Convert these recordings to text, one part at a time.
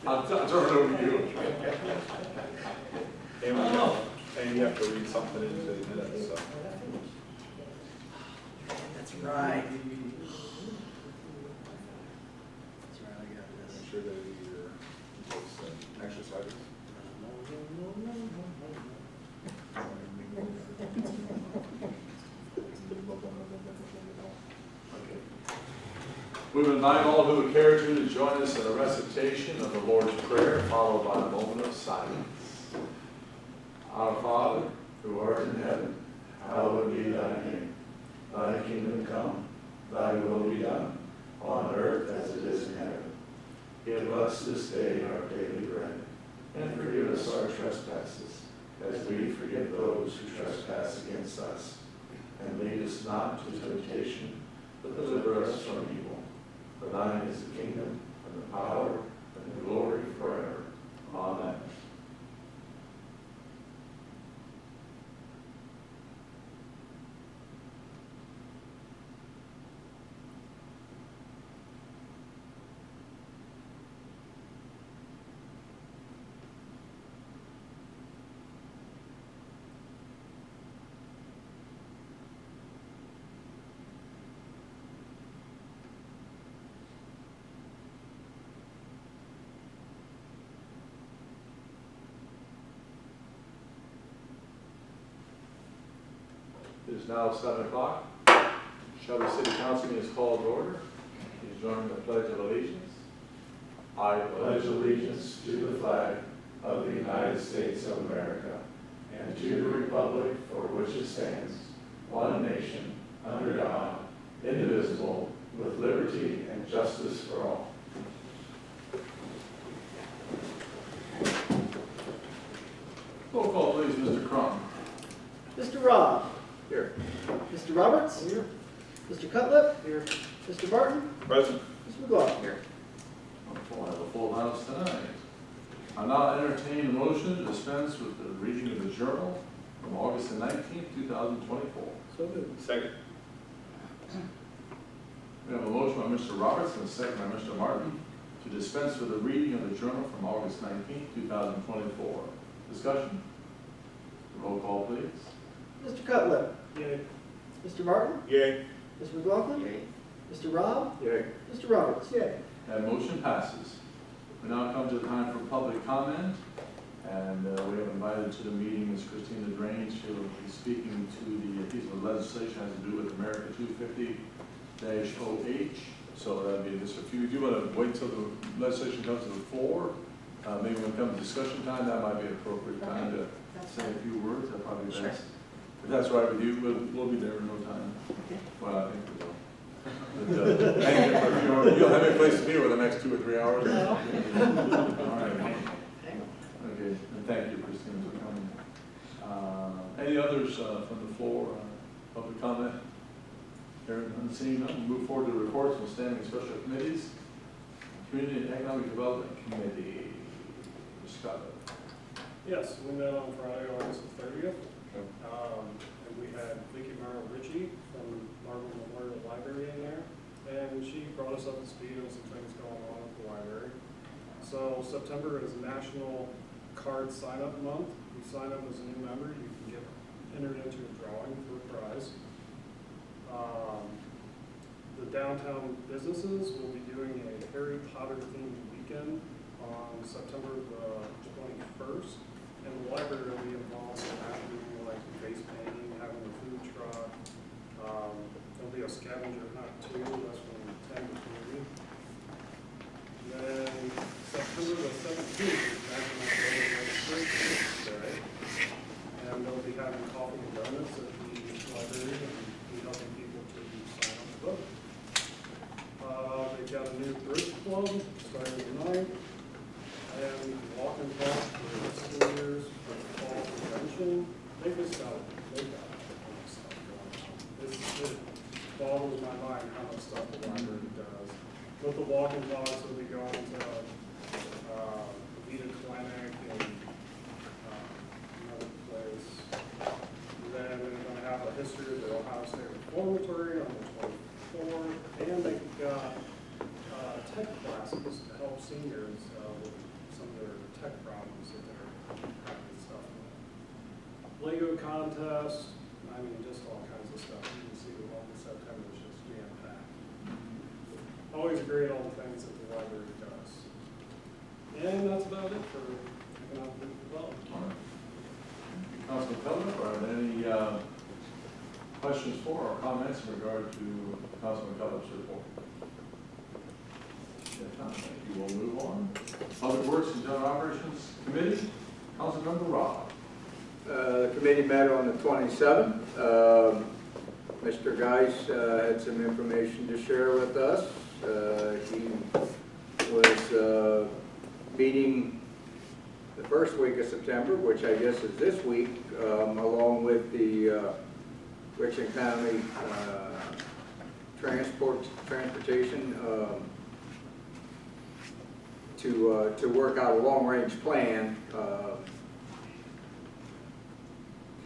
I'll turn it over to you. And you have to read something into the minutes, so. That's right. That's right, I got this. Make sure that your exercises. We would invite all who would care to join us in a recitation of the Lord's Prayer, followed by a moment of silence. Our Father, who art in heaven, hallowed be thy name. Thy kingdom come, thy will be done, on earth as it is in heaven. Give us this day our daily bread, and forgive us our trespasses, as we forgive those who trespass against us. And lead us not to temptation, but deliver us from evil. For thine is the kingdom, and the power, and the glory forever. Amen. It is now 7 o'clock. Shelby City Council meeting is called to order. Please join me in the Pledge of Allegiance. I pledge allegiance to the flag of the United States of America and to the republic for which it stands, one nation, under God, indivisible, with liberty and justice for all. Roll call, please, Mr. Crum. Mr. Robb. Here. Mr. Roberts. Here. Mr. Cutlip. Here. Mr. Barton. Present. Mr. McLaughlin. Here. We'll have a full house tonight. I'll now entertain a motion to dispense with the reading of the journal from August the 19th, 2024. So moved. Second. We have a motion by Mr. Roberts and a second by Mr. Martin to dispense with the reading of the journal from August 19th, 2024. Discussion? Roll call, please. Mr. Cutlip. Yay. Mr. Martin. Yay. Mr. McLaughlin. Yay. Mr. Robb. Yay. Mr. Roberts. Yay. That motion passes. We now come to the time for public comment, and we have invited to the meeting Ms. Christina Drains. She will be speaking to the piece of legislation that has to do with America 250-OH. So that'll be just a few. Do you want to wait till the legislation comes to the floor? Maybe when it comes to discussion time, that might be an appropriate time to say a few words. That'd probably be best. If that's all right with you, we'll be there in no time. Well, I think we will. But, you'll have a place to be over the next 2 or 3 hours. All right. Okay, and thank you, Christine, for coming. Any others from the floor? Public comment? Hearing none, seeing none, we'll move forward to reports from standing special committees. Community and Economic Development Committee. Mr. Scott. Yes, we met on Friday, August the 30th. And we had Vicki Merrill Ritchie from Marble Memorial Library in there. And she brought us up to speed on some things going on at the library. So September is National Card Sign-Up Month. You sign up as a new member, you can get entered into a drawing for a prize. The downtown businesses will be doing a Harry Potter themed weekend on September the 21st. And the library will be involved in that, doing like face painting, having a food truck. There'll be a scavenger hunt too, that's from 10 to 3. Then September the 17th is National Voter Registration Day. And they'll be having coffee and donuts at the library and be helping people to sign up to vote. They've got a new bridge club starting tonight. And walk and talk for seniors for fall convention. They just got a lot of stuff going on. It boggles my mind how much stuff the library does. With the walk and talks, we'll be going to Vita Clinic and another place. Then we're going to have a history of the Ohio State Reformatory on the 24th. And they've got tech class classes to help seniors with some of their tech problems that they're having stuff with. Lego contest, I mean, just all kinds of stuff. You can see the one in September is just jam-packed. Always great, all the things that the library does. And that's about it for economic development. All right. Councilman Cutler, are there any questions for or comments in regard to Councilman Cutler's report? If not, thank you. We'll move on. Public Works and General Operations Committee, Councilmember Rob. The committee met on the 27th. Mr. Geis had some information to share with us. He was meeting the first week of September, which I guess is this week, along with the Richland County Transportation to work out a long-range plan.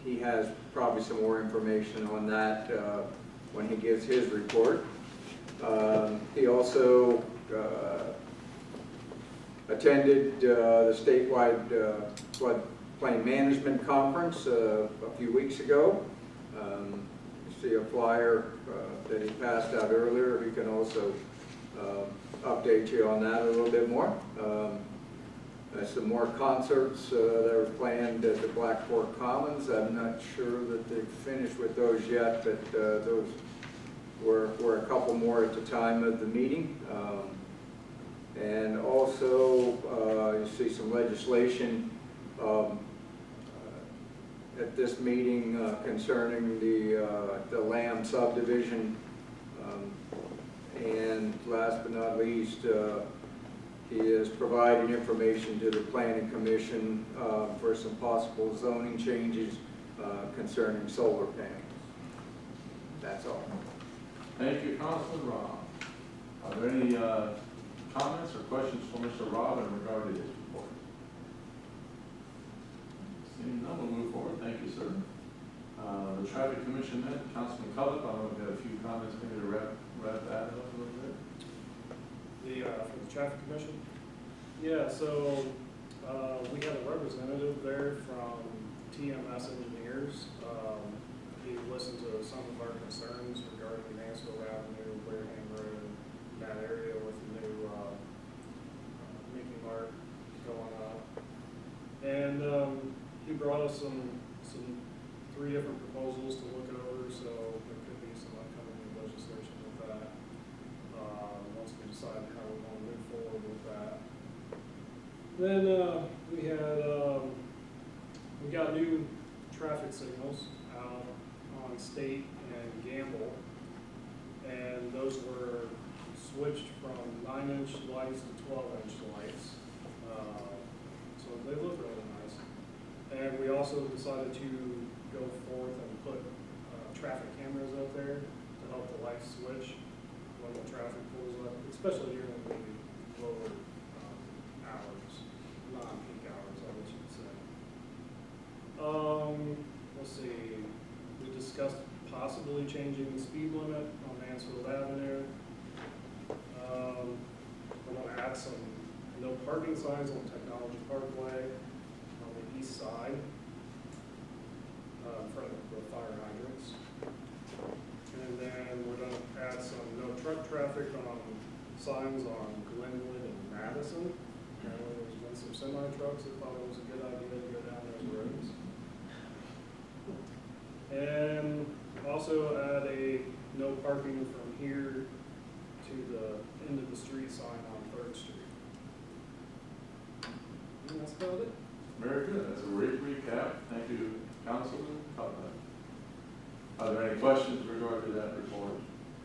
He has probably some more information on that when he gives his report. He also attended the statewide floodplain management conference a few weeks ago. You see a flyer that he passed out earlier. He can also update you on that a little bit more. Some more concerts that are planned at the Black Fork Commons. I'm not sure that they've finished with those yet, but those were a couple more at the time of the meeting. And also, you see some legislation at this meeting concerning the Lamb subdivision. And last but not least, he is providing information to the Planning Commission for some possible zoning changes concerning solar panels. That's all. Thank you, Councilman Rob. Are there any comments or questions for Mr. Rob in regard to his report? Seeing none, we'll move forward. Thank you, sir. The Traffic Commission met, Councilman Cullen, I don't know if you have a few comments maybe to wrap that up a little bit. For the traffic commission? Yeah, so we had a representative there from TMS Engineers. He listened to some of our concerns regarding Mansfield Avenue, Wareham Road, that area with the new Mickey Mart going up. And he brought us some 3 different proposals to look over, so there could be some upcoming legislation with that. Once we decide how we want to move forward with that. Then we got new traffic signals out on State and Gamble, and those were switched from 9-inch lights to 12-inch lights. So they look really nice. And we also decided to go forth and put traffic cameras out there to help the lights switch when the traffic pulls up, especially during the lower hours, non-peak hours, I guess you'd say. Let's see, we discussed possibly changing the speed limit on Mansfield Avenue. We're going to add some no parking signs on Technology Parkway on the east side, in front of the fire hydrants. And then we're going to add some no truck traffic on signs on Glenwood and Madison. There's been some semi-trucks that thought it was a good idea to go down those roads. And also add a no parking from here to the end of the street sign on 3rd Street. And that's about it. Very good. That's a great recap. Thank you, Councilman Cullen. Are there any questions in regard to that report?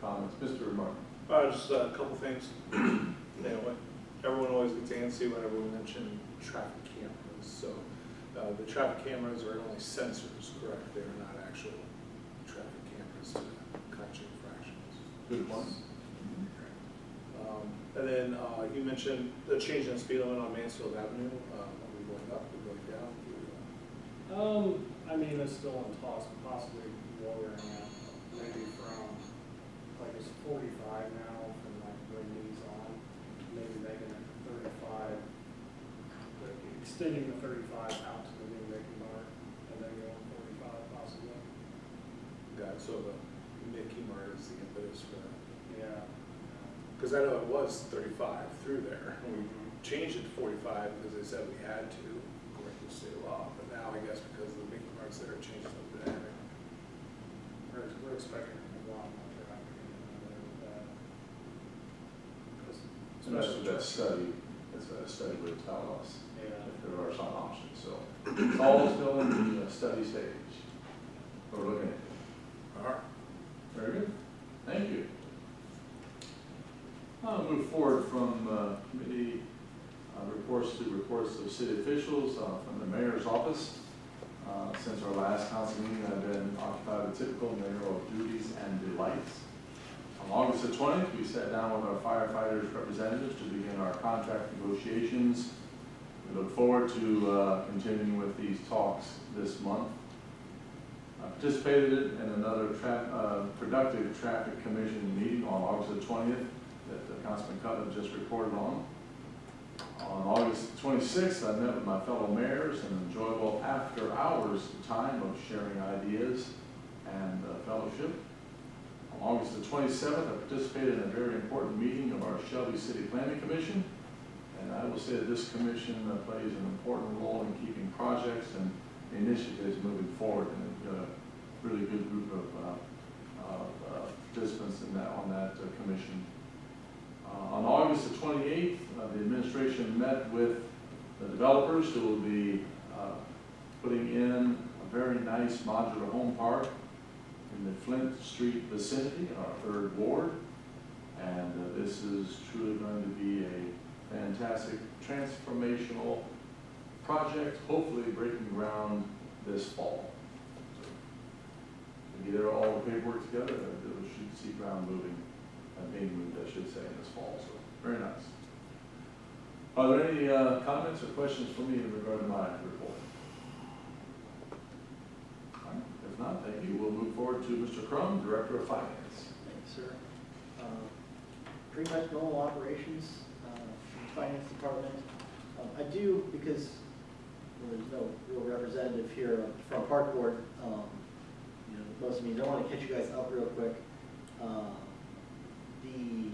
Comments? Mr. Martin. Just a couple things. Anyway, everyone always gets antsy whenever we mention traffic cameras. So the traffic cameras are only sensors, correct? They are not actual traffic cameras to catch infractions. Good point. And then you mentioned the change in speed limit on Mansfield Avenue. Are we going up? Are we going down? I mean, it's still on toss, possibly lowering it, maybe from, like it's 45 now from like Wendy's on, maybe make extending the 35 out to the new Mickey Mart and then going 45 possibly. Got it. So the Mickey Mart is the impetus for that. Yeah. Because I know it was 35 through there. We changed it to 45 because they said we had to, according to state law. But now I guess because of the Mickey Marts there, it changes up to that. We're expecting a lot more traffic with that. And that's what that study, that study would tell us Yeah. if there are some options. So it's all still in the study stage. We're looking at it. All right. Very good. Thank you. I'll move forward from committee reports to reports of city officials from the mayor's office. Since our last council meeting, I've been occupied with typical mayoral duties and delights. On August the 20th, we sat down with our firefighters representatives to begin our contract negotiations. We look forward to continuing with these talks this month. I participated in another productive traffic commission meeting on August the 20th that Councilman Cutler just reported on. On August 26th, I met with my fellow mayors in an enjoyable after-hours time of sharing ideas and fellowship. On August the 27th, I participated in a very important meeting of our Shelby City Planning Commission. And I will say that this commission plays an important role in keeping projects and initiatives moving forward. And a really good group of participants on that commission. On August the 28th, the administration met with the developers who will be putting in a very nice modular home park in the Flint Street vicinity in our 3rd ward. And this is truly going to be a fantastic transformational project, hopefully breaking ground this fall. So, to get all the paperwork together, we should see ground moving. Being moved, I should say, in this fall, so very nice. Are there any comments or questions for me in regard to my report? All right. If not, thank you. We'll move forward to Mr. Crum, Director of Finance. Thank you, sir. Pretty much normal operations in the finance department. I do, because there's no real representative here from Park Board, you know, most of me don't want to catch you guys up real quick. The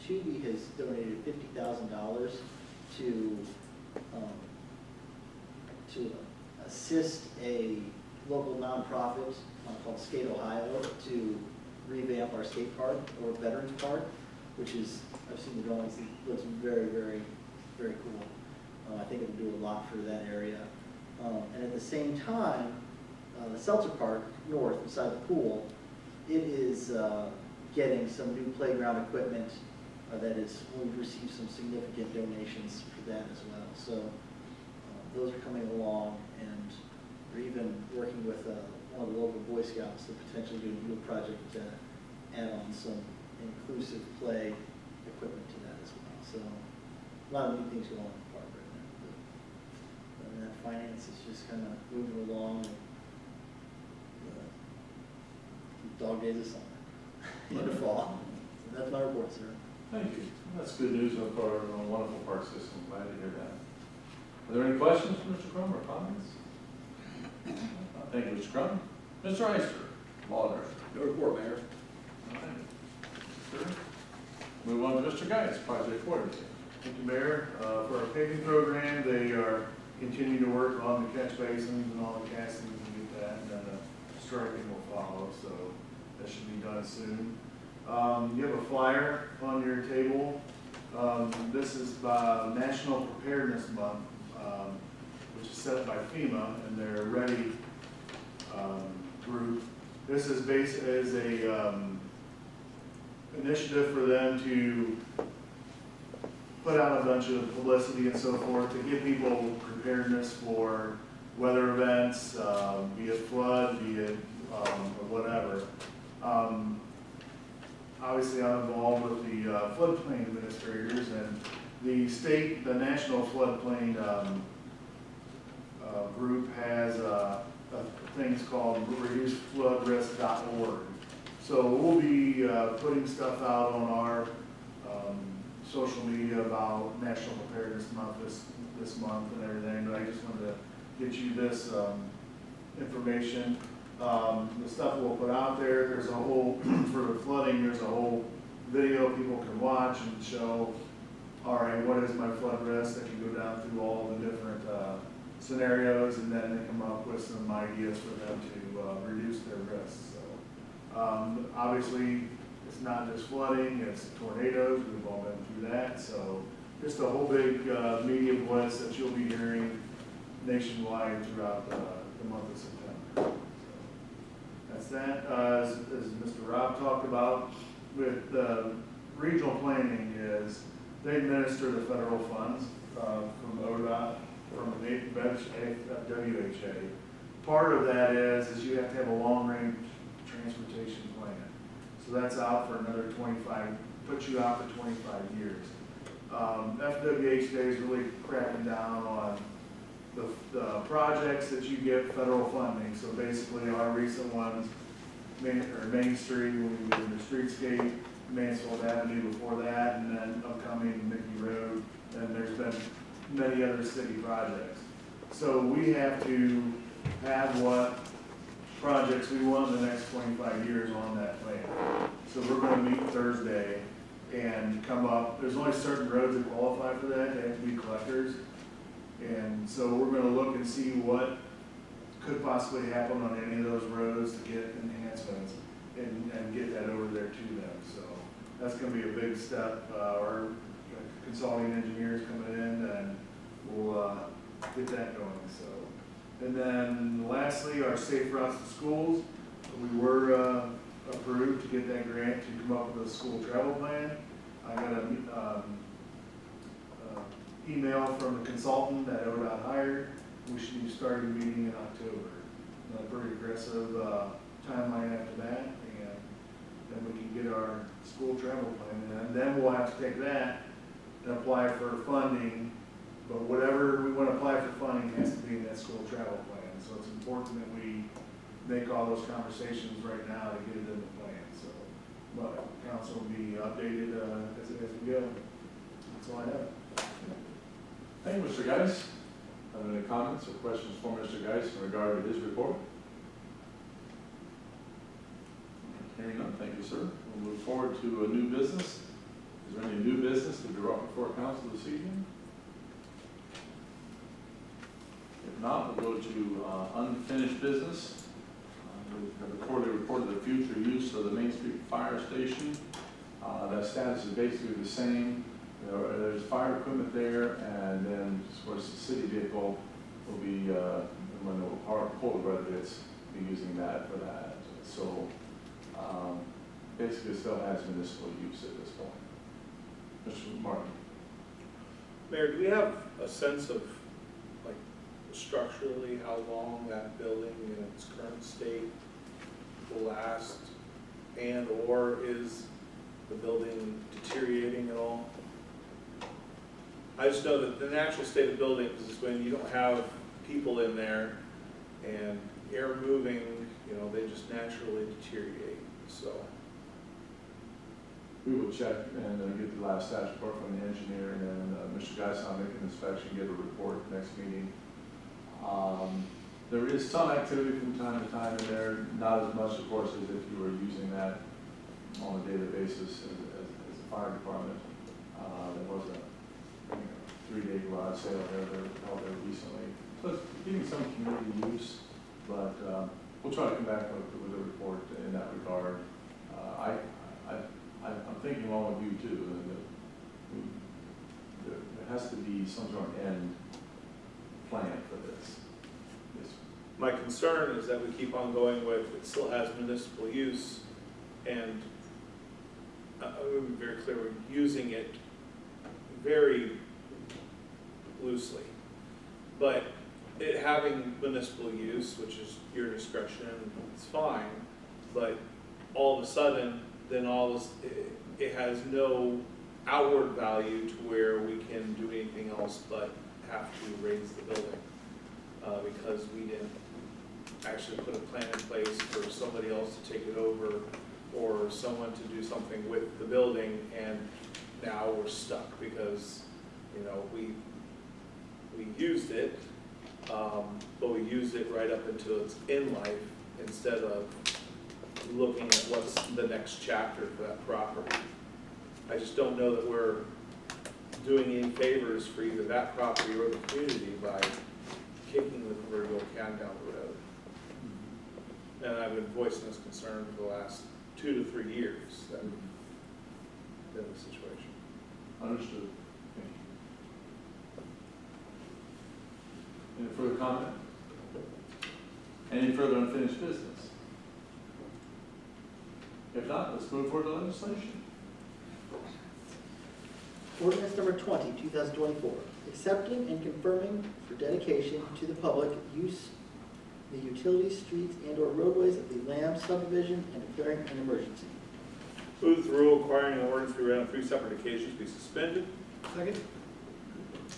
Tubi has donated $50,000 to assist a local nonprofit called Skate Ohio to revamp our skate park or Veterans Park, which is, I've seen the drawings, it looks very, very, very cool. I think it'll do a lot for that area. And at the same time, the Seltzer Park north beside the pool, it is getting some new playground equipment we've received some significant donations for that as well. So those are coming along, and we're even working with one of the local Boy Scouts to potentially do a new project to add on some inclusive play equipment to that as well. So a lot of new things going on in the park right now. And that finance is just kind of moving along. Dog days of summer. In the fall. So that's my report, sir. Thank you. That's good news for our wonderful park system. Glad to hear that. Are there any questions for Mr. Crum or comments? Thank you, Mr. Crum. Mr. Ister, Law Director. No report, Mayor. All right. Sir. Move on to Mr. Geis, Project Coordinator. Thank you, Mayor. For our paving program, they are continuing to work on the catch basins and all the castings and get that, and then the striping will follow, so that should be done soon. You have a flyer on your table. This is by National Preparedness Month, which is set by FEMA and their Ready group. This is based as a initiative for them to put out a bunch of publicity and so forth to give people preparedness for weather events, be it flood, be it or whatever. Obviously, I'm involved with the floodplain administrators, and the national floodplain group has things called reducefloodrisk.org. So we'll be putting stuff out on our social media about National Preparedness Month this month and everything, but I just wanted to get you this information. The stuff we'll put out there, there's a whole, for the flooding, there's a whole video people can watch and show, all right, what is my flood risk? That can go down through all the different scenarios, and then they come up with some ideas for them to reduce their risks. So obviously, it's not just flooding, it's tornadoes, we've all been through that. So just a whole big media blitz that you'll be hearing nationwide throughout the month of September. So that's that. As Mr. Rob talked about, with regional planning is they administer the federal funds from ODOT, from the WHA. Part of that is you have to have a long-range transportation plan. So that's out for another 25, puts you out for 25 years. FWHA is really cracking down on the projects that you get federal funding. So basically our recent ones, Main Street, when we did the streetscape, Mansfield Avenue before that, and then upcoming Mickey Road, and there's been many other city projects. So we have to have what projects we want in the next 25 years on that plan. So we're going to meet Thursday and come up, there's only certain roads that qualify for that, they have to be collectors. And so we're going to look and see what could possibly happen on any of those roads to get enhancements and get that over there to them. So that's going to be a big step. Our consulting engineers coming in, and we'll get that going. So, and then lastly, our safe routes to schools. We were approved to get that grant to come up with a school travel plan. I got an email from the consultant that ODOT hired. We should be starting meeting in October. A pretty aggressive timeline after that, and then we can get our school travel plan, and then we'll have to take that and apply for funding. But whatever we want to apply for funding has to be in that school travel plan. So it's important that we make all those conversations right now to get it in the plan. So, but council will be updated as we go. That's all I have. Thank you, Mr. Geis. Have any comments or questions for Mr. Geis in regard to his report? Hearing none, thank you, sir. We'll move forward to a new business. Is there any new business to be brought before council this evening? If not, we'll go to unfinished business. We have a quarterly report of the future use of the Main Street Fire Station. That status is basically the same. There's fire equipment there, and then, of course, the city vehicle will be, when the cold weather hits, be using that for that. So, basically, it still has municipal use at this point. Mr. Martin. Mayor, do we have a sense of, like, structurally how long that building in its current state will last, and or is the building deteriorating at all? I just know that the natural state of buildings is when you don't have people in there and air moving, you know, they just naturally deteriorate, so. We will check and get the last status report from the engineer, and then Mr. Geis will make an inspection, get a report next meeting. There is some activity from time to time in there, not as much, of course, as if you were using that on a daily basis as a fire department. There was a 3-day garage sale there held there recently. So it's getting some community use, but we'll try to come back with a report in that regard. I'm thinking along with you too, that there has to be some sort of end plan for this. My concern is that we keep on going with, it still has municipal use, and I would be very clear, we're using it very loosely. But it having municipal use, which is your discretion, it's fine, but all of a sudden, then all this, it has no outward value to where we can do anything else but have to raise the building, because we didn't actually put a plan in place for somebody else to take it over, or someone to do something with the building, and now we're stuck because, you know, we used it, but we used it right up until it's in life instead of looking at what's the next chapter for that property. I just don't know that we're doing any favors for either that property or the community by kicking the proverbial can down the road. And I've been voicing this concern for the last 2 to 3 years that we've been in this situation. Understood. Thank you. Any further comment? Any further unfinished business? If not, let's move forward to legislation. Ordinance number 20, 2024, accepting and confirming for dedication to the public use the utilities, streets, and/or roadways of the Lamb subdivision and declaring an emergency. Move the rule requiring an ordinance to be read on 3 separate occasions be suspended. Second.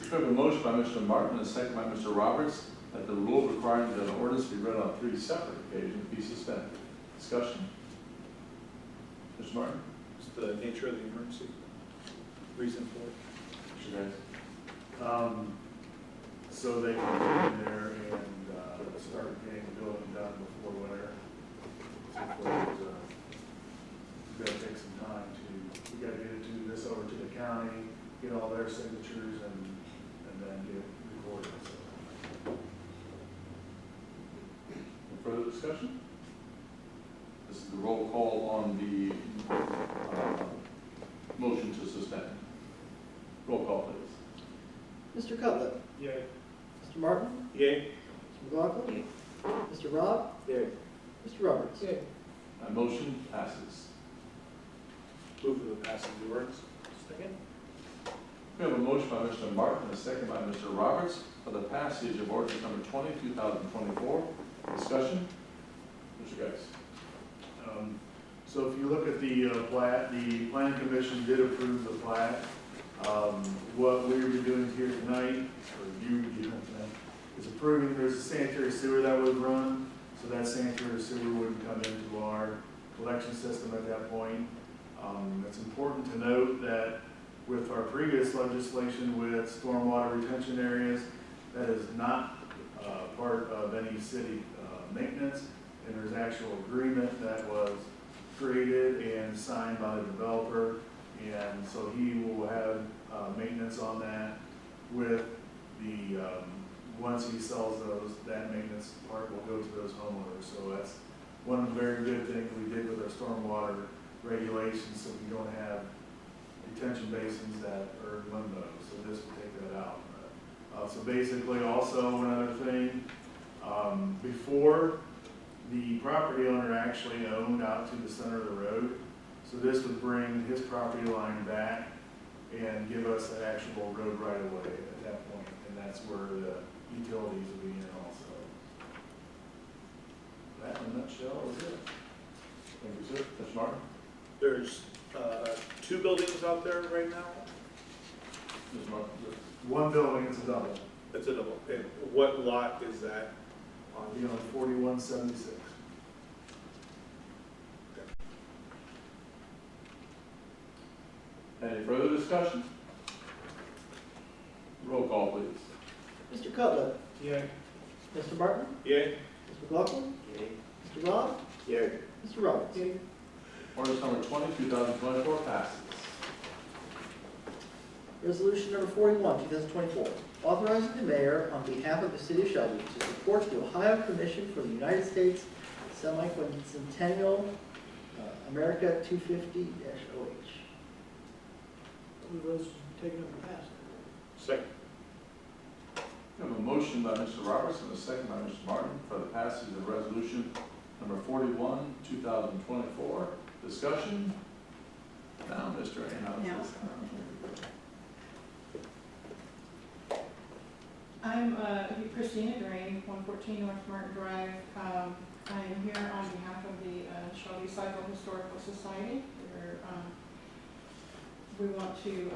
We have a motion by Mr. Martin and a second by Mr. Roberts that the rule requiring that an ordinance be read on 3 separate occasions be suspended. Discussion? Mr. Martin? Just the nature of the emergency. Reason for it. Mr. Guys? So they can get in there and, start getting the building done before winter. It's gonna take some time we gotta get it to this over to the county, get all their signatures and then get it recorded, so. Any further discussion? This is the roll call on the motion to suspend. Roll call, please. Mr. Cutler. Yay. Mr. Martin. Yay. Mr. McLaughlin. Mr. Rob. Yay. Mr. Roberts. Motion passes. Move for the passage of the ordinance. Second? We have a motion by Mr. Martin and a second by Mr. Roberts for the passage of ordinance number 20, 2024. Discussion? Mr. Geis. So if you look at the plat, the planning commission did approve the plat. What we were doing here tonight, or you were doing tonight, is approving, there's a sanitary sewer that would run, so that sanitary sewer wouldn't come into our collection system at that point. It's important to note that with our previous legislation with stormwater retention areas, that is not part of any city maintenance, and there's actual agreement that was created and signed by the developer, and so he will have maintenance on that with the, once he sells those, that maintenance part will go to those homeowners. So that's one of the very good things we did with our stormwater regulations, so we don't have detention basins that are in limbo, so this will take that out. So basically, also another thing, before the property owner actually owned out to the center of the road, so this would bring his property line back and give us an actual road right of way at that point, and that's where the utilities will be in also. That in a nutshell is it. Thank you, sir. Mr. Martin? There's 2 buildings out there right now. Mr. Martin? One building, it's a double, It's a double. And what lot is that on? you know, 4176. Any further discussion? Roll call, please. Mr. Cutler. Yay. Mr. Martin. Yay. Mr. McLaughlin. Mr. Rob. Yay. Mr. Roberts. Ordinance number 20, 2024 passes. Resolution number 41, 2024, authorizing the mayor on behalf of the city of Shelby to support the Ohio Commission for the United States Semi-Quincentennial America 250-OH. Move those taken up and passed. Second. We have a motion by Mr. Roberts and a second by Mr. Martin for the passage of resolution number 41, 2024. Discussion? Now, Mr. Ahern. I'm Christina Drain, 114 North Martin Drive. I am here on behalf of the Shelby Cycle Historical Society. We want to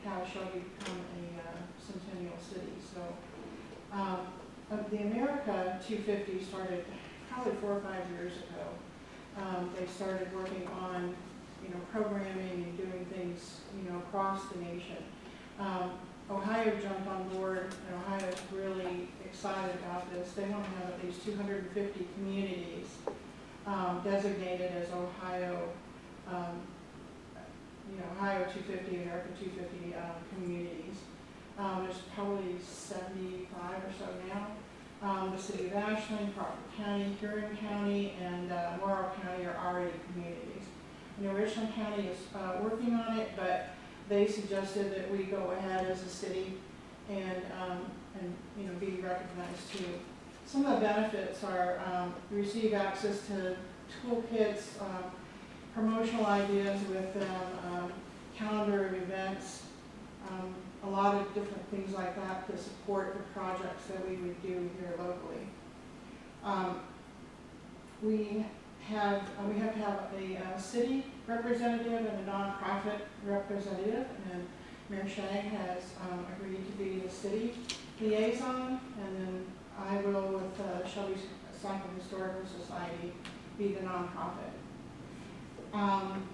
have Shelby become a centennial city. So the America 250 started probably 4 or 5 years ago. They started working on, programming and doing things, across the nation. Ohio jumped on board, and Ohio is really excited about this. They want to have at least 250 communities designated as Ohio, Ohio 250, America 250 communities. There's probably 75 or so now. The city of Ashland, Crawford County, Huron County, and Morrow County are already communities. Richland County is working on it, but they suggested that we go ahead as a city and be recognized too. Some of the benefits are receive access to toolkits, promotional ideas with them, calendar of events, a lot of different things like that to support the projects that we would do here locally. We have to have a city representative and a nonprofit representative, and Mayor Shang has agreed to be the city liaison, and then I will, with Shelby Cycle Historical Society, be the nonprofit. I'm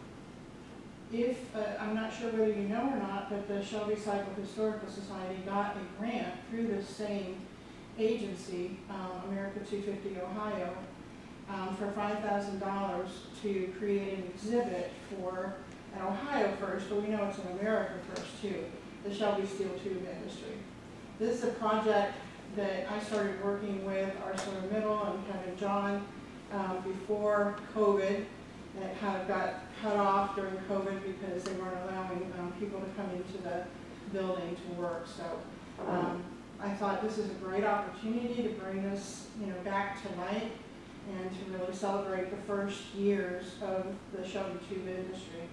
not sure whether you know or not, but the Shelby Cycle Historical Society got a grant through the same agency, America 250 Ohio, for $5,000 to create an exhibit for an Ohio first, but we know it's an America first too, the Shelby steel tube industry. This is a project that I started working with ArcelorMittal and Kevin John before COVID. That kind of got cut off during COVID because they weren't allowing people to come into the building to work. So I thought this is a great opportunity to bring this, back to light and to really celebrate the first years of the Shelby tube industry.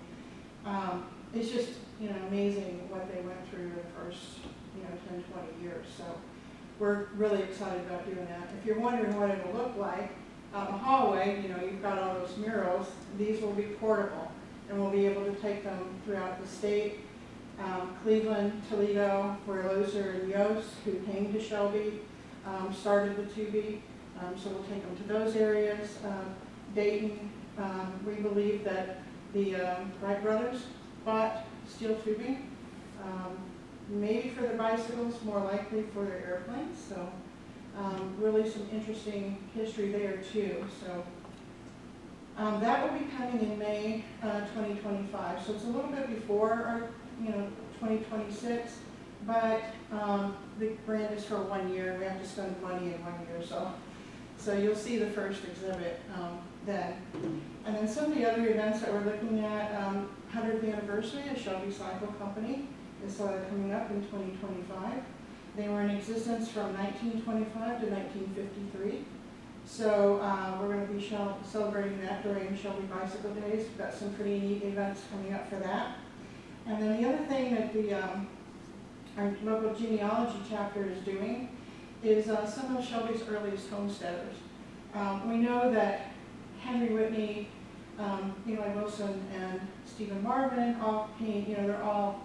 It's just, amazing what they went through in the first, 10, 20 years. So we're really excited about doing that. If you're wondering what it'll look like, out in the hallway, you've got all those murals. These will be portable, and we'll be able to take them throughout the state. Cleveland, Toledo, where Loser and Yost, who came to Shelby, started the tubing. So we'll take them to those areas. Dayton, we believe that the Wright brothers bought steel tubing, maybe for their bicycles, more likely for their airplanes. So really some interesting history there too. So that will be coming in May 2025. So it's a little bit before our 2026, but the grant is for 1 year. We have to spend money in 1 year. So you'll see the first exhibit then. And then some of the other events that we're looking at, 100th anniversary of Shelby Cycle Company is coming up in 2025. They were in existence from 1925 to 1953. So we're going to be celebrating that during Shelby Bicycle Days. We've got some pretty neat events coming up for that. And then the other thing that our local genealogy chapter is doing is some of Shelby's earliest homesteaders. We know that Henry Whitney, Eli Wilson, and Stephen Marvin all came, they're all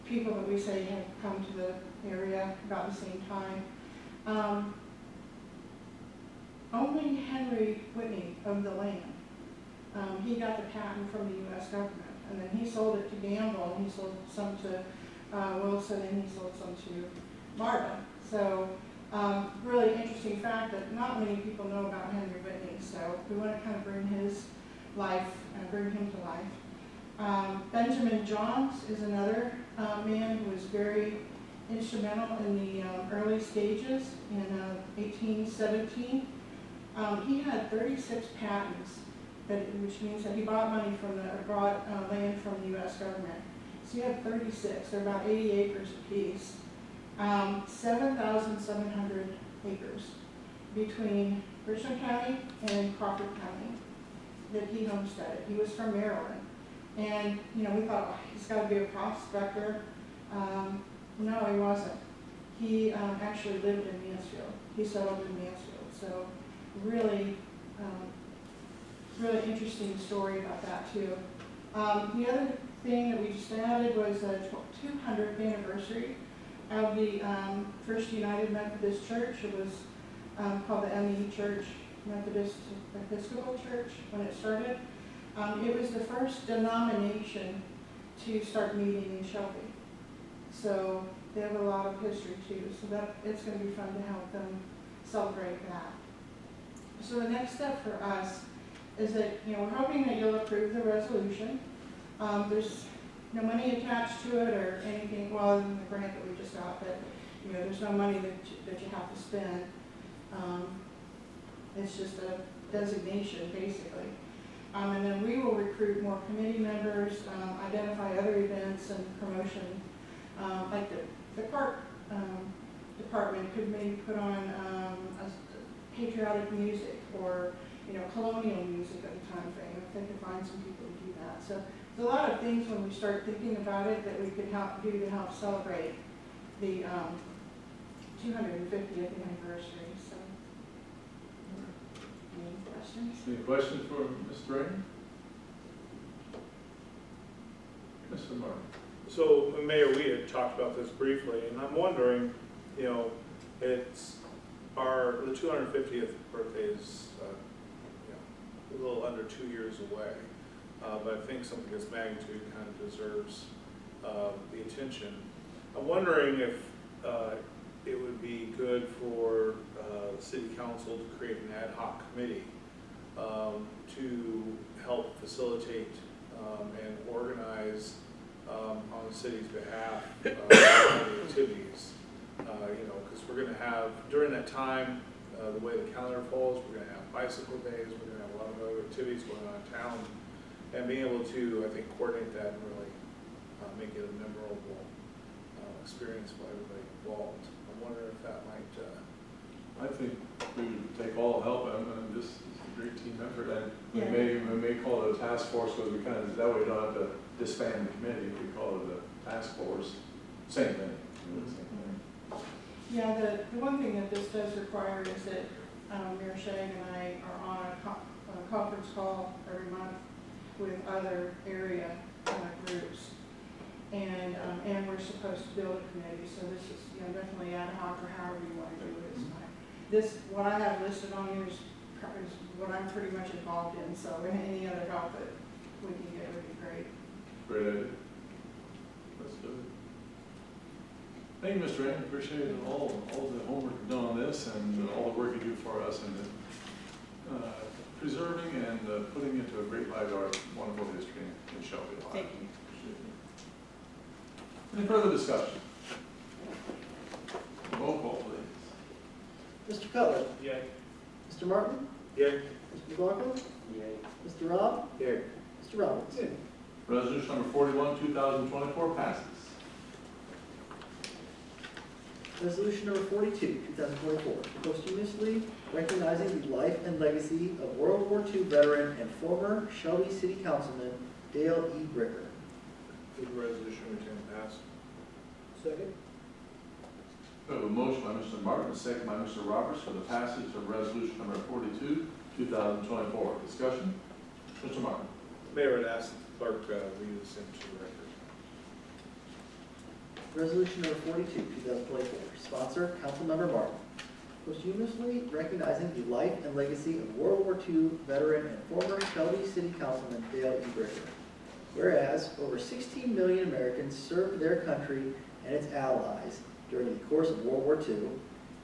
people that we say have come to the area about the same time. Only Henry Whitney owned the land. He got the patent from the U.S. government, and then he sold it to Gamble, and he sold some to Wilson, and he sold some to Marvin. So really interesting fact that not many people know about Henry Whitney, so we want to kind of bring his life, bring him to life. Benjamin Johns is another man who was very instrumental in the early stages in 1817. He had 36 patents, which means that he bought land from the U.S. government. So he had 36. They're about 80 acres apiece. 7,700 acres between Richland County and Crawford County that he homesteaded. He was from Maryland. And, we thought, oh, he's got to be a prospector. No, he wasn't. He actually lived in Mansfield. He settled in Mansfield. So really, really interesting story about that too. The other thing that we just added was the 200th anniversary of the First United Methodist Church. It was called the ME Church, Methodist Episcopal Church, when it started. It was the first denomination to start meeting in Shelby. So they have a lot of history too, so that, it's gonna be fun to help them celebrate that. So the next step for us is that, we're hoping that you'll approve the resolution. There's no money attached to it or anything, well, other than the grant that we just got, but, there's no money that you have to spend. It's just a designation, basically. And then we will recruit more committee members, identify other events and promotion. Like the park department could maybe put on a patriotic music or, colonial music at the time frame, if they could find some people to do that. So there's a lot of things when we start thinking about it that we could do to help celebrate the 250th anniversary. So, any questions? Any questions for Mr. Rainey? Mr. Martin? So, Mayor, we had talked about this briefly, and I'm wondering, it's the 250th birthday is, a little under 2 years away, but I think something of this magnitude kind of deserves the attention. I'm wondering if it would be good for the City Council to create an ad hoc committee to help facilitate and organize on the city's behalf the activities, because we're going to have, during that time, the way the calendar falls, we're going to have bicycle days, we're going to have a lot of other activities going on in town, and being able to, I think, coordinate that and really make it a memorable experience for everybody involved. I'm wondering if that might... I think we would take all help, and this is a great team effort, and Yeah. we may call it a task force, because we kind of, that way we don't have to disband the committee, we call it a task force, same thing. Yeah, the one thing that this does require is that Mayor Shag and I are on a conference call every month with other area groups. And we're supposed to build a committee, so this is, definitely ad hoc or however you want to do it. This, what I have listed on here is what I'm pretty much involved in, so any other help that we can get would be great. Great idea. Let's do it. Thank you, Mr. Rainey. Appreciate all the homework you've done on this and all the work you do for us and preserving and putting into a great light our wonderful history in Shelby, Ohio. Thank you. Any further discussion? Roll call, please. Mr. Cutler? Yay. Mr. Martin? Yeah. Mr. McLaughlin? Yay. Mr. Rob? Yeah. Mr. Roberts? Resolution number 41, 2024 passes. Resolution number 42, 2024, posthumously recognizing the life and legacy of World War II veteran and former Shelby City Councilman Dale E. Bricker. Move the resolution retain pass. Second. We have a motion by Mr. Martin, a second by Mr. Roberts for the passage of resolution number 42, 2024. Discussion? Mr. Martin. Mayor, would ask the clerk read this into the record. Resolution number 42, 2024, sponsor Councilmember Martin, posthumously recognizing the life and legacy of World War II veteran and former Shelby City Councilman Dale E. Bricker. Whereas over 16 million Americans served their country and its allies during the course of World War II,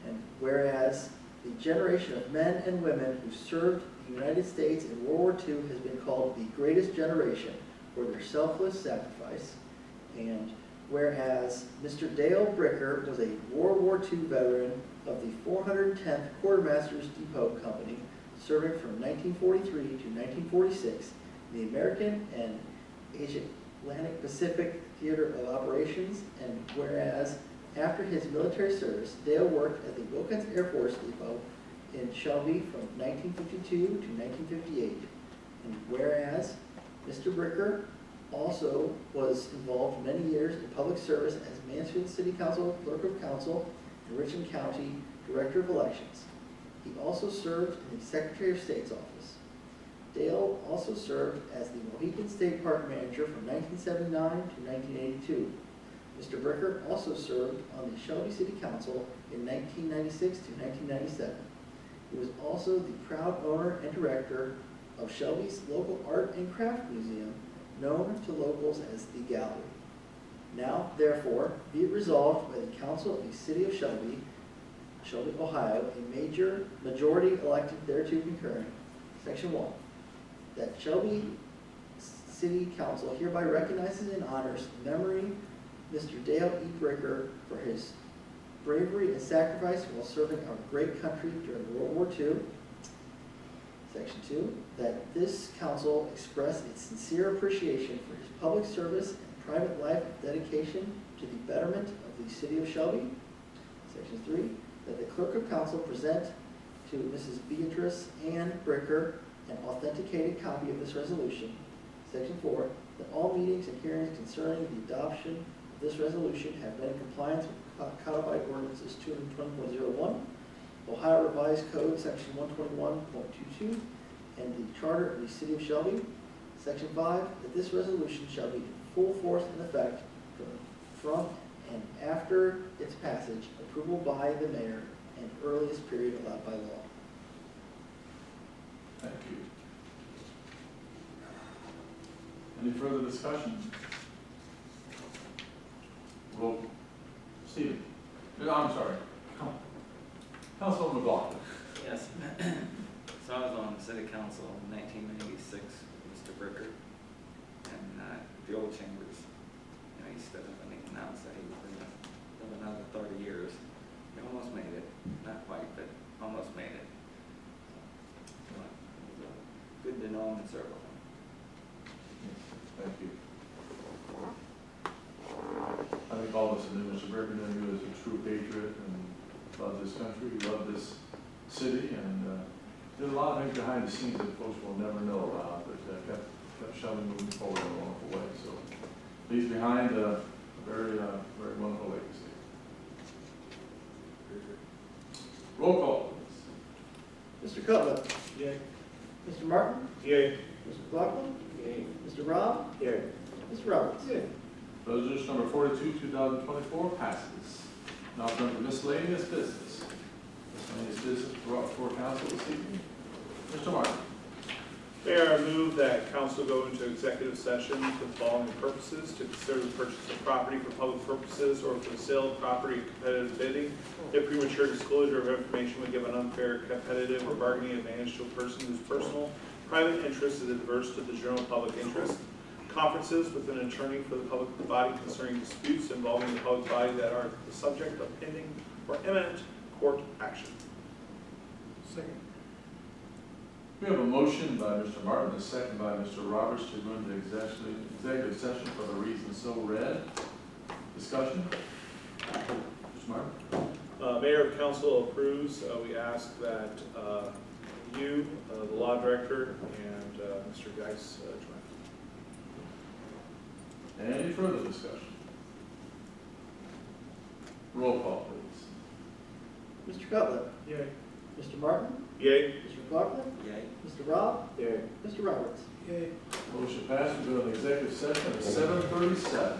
and whereas the generation of men and women who served the United States in World War II has been called the greatest generation for their selfless sacrifice, and whereas Mr. Dale Bricker was a World War II veteran of the 410th Quartermaster's Depot Company, serving from 1943 to 1946 in the American and Atlantic Pacific Theater of Operations, and whereas after his military service, Dale worked at the Wilkins Air Force Depot in Shelby from 1952 to 1958, and whereas Mr. Bricker also was involved many years in public service as Mansfield City Council Clerk of Council and Richland County Director of Elections. He also served in the Secretary of State's office. Dale also served as the Mohican State Park Manager from 1979 to 1982. Mr. Bricker also served on the Shelby City Council in 1996 to 1997. He was also the proud owner and director of Shelby's local art and craft museum, known to locals as the Gallery. Now, therefore, be it resolved by the Council of the City of Shelby, Ohio, a majority elected thereto concurring, Section 1, that Shelby City Council hereby recognizes and honors the memory of Mr. Dale E. Bricker for his bravery and sacrifice while serving our great country during World War II. Section 2, that this council express its sincere appreciation for his public service and private life of dedication to the betterment of the City of Shelby. Section 3, that the Clerk of Council present to Mrs. Beatrice Ann Bricker an authenticated copy of this resolution. Section 4, that all meetings and hearings concerning the adoption of this resolution have been in compliance with codified ordinances 220.01, Ohio Revised Code, Section 121.22, and the Charter of the City of Shelby. Section 5, that this resolution shall be in full force and effect from and after its passage, approval by the mayor, and earliest period allowed by law. Thank you. Any further discussion? Roll. Stephen? No, I'm sorry. Councilman McLaughlin. Yes. So I was on the city council in 1996, Mr. Bricker, and the old chambers. You know, he stood up and he announced that he was going to live another 30 years. He almost made it. Not quite, but almost made it. So, it was good to know him and serve with him. Thank you. I think all of us knew Mr. Bricker knew he was a true patriot and loved this country, he loved this city, and did a lot of things behind the scenes that folks will never know about, but kept Shelby moving forward in a wonderful way. So leaves behind a very wonderful legacy. Roll call, please. Mr. Cutler. Yay. Mr. Martin. Yay. Mr. McLaughlin. Mr. Rob. Yay. Mr. Roberts. Resolution number 42, 2024 passes. Now turn to miscellaneous business. Miscellaneous business brought before council this evening. Mr. Martin. Mayor, I move that council go into executive session for the following purposes: to consider the purchase of property for public purposes or for the sale of property in competitive bidding. If premature disclosure of information would give an unfair, competitive, or bargaining advantage to a person whose personal private interest is adverse to the general public interest. Conferences with an attorney for the public body concerning disputes involving the public body that are the subject of pending or imminent court action. Second. We have a motion by Mr. Martin, a second by Mr. Roberts to go into executive session for the reasons so read. Discussion? Mr. Martin? Mayor of council approves. We ask that you, the law director, and Mr. Geis join. Any further discussion? Roll call, please. Mr. Cutler. Yay. Mr. Martin. Yay. Mr. McLaughlin. Yay. Mr. Rob. Yay. Mr. Roberts. Yay. Motion passed. We go into executive session at 7:37.